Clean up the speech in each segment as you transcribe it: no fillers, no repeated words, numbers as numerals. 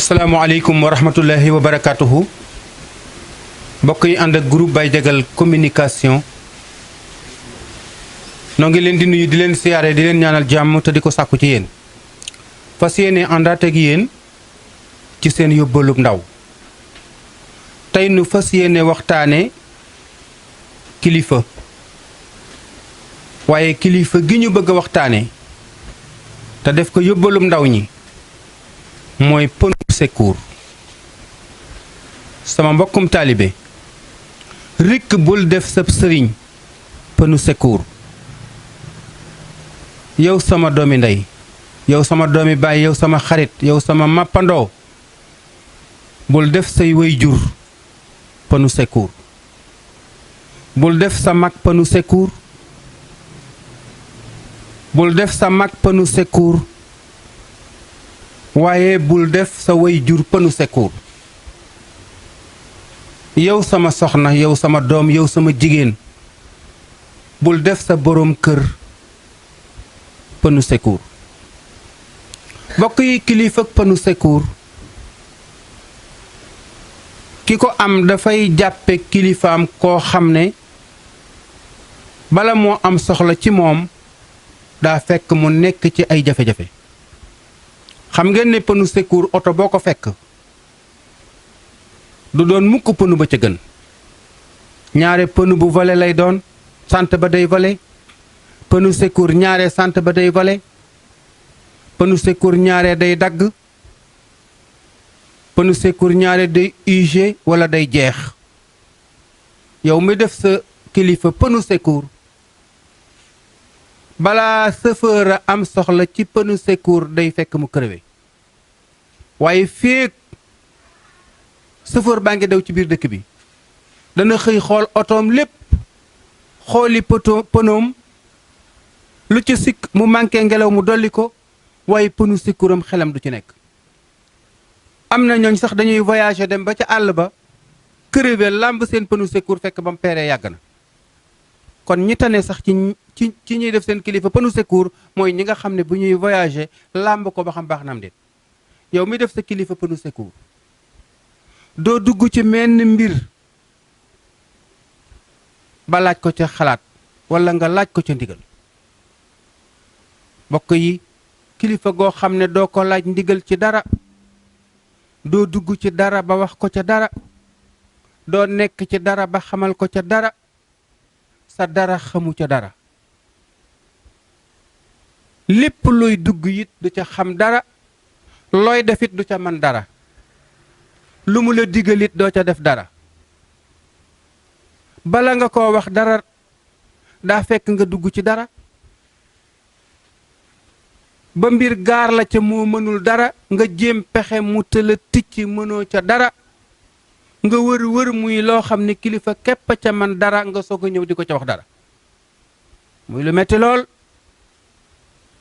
asalaamaaleykum wa rahmatullahi wa barakatuhu mbokk yi ànd ak groupe Baye Diagal communication noo ngi leen di nuyu di leen siyaare di leen ñaanal jàmm te di ko sàkku ci yéen fas yéene àndaat ak yéen ci seen yóbbalub ndaw tey nu fas yéene waxtaane kilifa waaye kilifa gi ñu bëgg a waxtaane te def ko yóbbalub ndaw ñi mooy pënu secours sama mbokkum taalibe rikk bul def sab sëriñ pënu secours yow sama doomi ndey yow sama doomi baay yow sama xarit yow sama màppandoo bul def say waajur pënu secours bul def sa mag pënu secours bul def sa mag pënu secours waaye bul def sa waajur pënu secours yow sama soxna yow sama doom yow sama jigéen bul def sa boroom kër pënu secours mbokk yi kilifa pënu secours ki ko am dafay jàppe kilifaam koo xam ne bala moo am soxla ci moom daa fekk mu nekk ci ay jafe-jafe xam ngeen ne pënu secours oto boo ko fekk du doon mukk pënu ba ca gën ñaare pënu bu volé lay doon sant ba day volé pënu secours ñaare sant ba day volé pënu secours ñaare day dagg pënu secours ñaare day usé wala day jeex yow mi def sa kilifa pënu secours balaa chauffeur a am soxla ci pënu secours day fekk mu crevé waaye féeg chauffeur baa ngi daw ci biir dëkk bi dana xëy xool otoom lépp xooli pënoom lu ci sikk mu manqué ngelaw mu dolli ko waaye pënu secours am xelam du ci nekk am na ñooñ sax dañuy voyager dem ba ca àll ba crevé làmb seen pënu secours fekk ba mu peeree yàgg na kon ñi tane sax ci ñuy def seen kilifa pënu secours mooy ñi nga xam ne bu ñuy voyager làmb ko ba xam baax na am déet yow mi def sa kilifa pënu secours doo dugg ci menn mbir ba laaj ko ca xalaat walla nga laaj ko ca ndigal mbokk yi kilifa goo xam ne doo ko laaj ndigal ci dara doo dugg ci dara ba wax ko ca dara doo nekk ci dara ba xamal ko ca dara sa dara xamu ca dara lépp looy dugg it du ca xam dara looy defit du ca man dara lu mu la digalit doo ca def dara bala nga koo wax dara daa fekk nga dugg ci dara ba mbir gaar la ca moo mënul dara nga jéem pexe mu tëla ticc mënoo ca dara nga wër muy loo xam ne kilifa képp ca man dara nga soog a ñëw di ko ca wax dara muy lu metti lool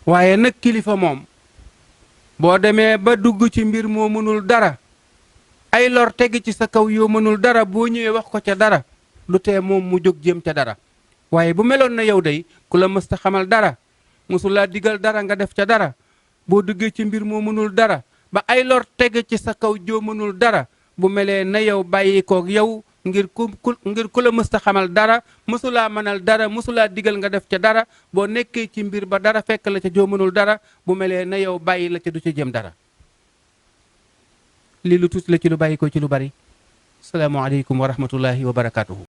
waaye nag kilifa moom boo demee ba dugg ci mbir moo mënul dara ay lor teg ci sa kaw yoo mënul dara boo ñëwee wax ko ca dara du tee moom mu jóg jéem ca dara waaye bu meloon na yow day ku la mësta xamal dara mësulaa digal dara nga def ca dara boo duggee ci mbir moo mënul dara ba ay lor teg ci sa kaw joo mënul dara bu melee na yow bàyyi koog yow ngir ku la mësta xamal dara mësulaa mënal dara mësulaa digal nga def ca dara boo nekkee ci mbir ba dara fekk la ca joo mënul dara bu melee na yow bàyyi la ca du ca jëm dara lii lu tuuti la ci lu bàyyi ko ci lu bari salaamaaleykum wa rahmatullahi wa barakaatuhu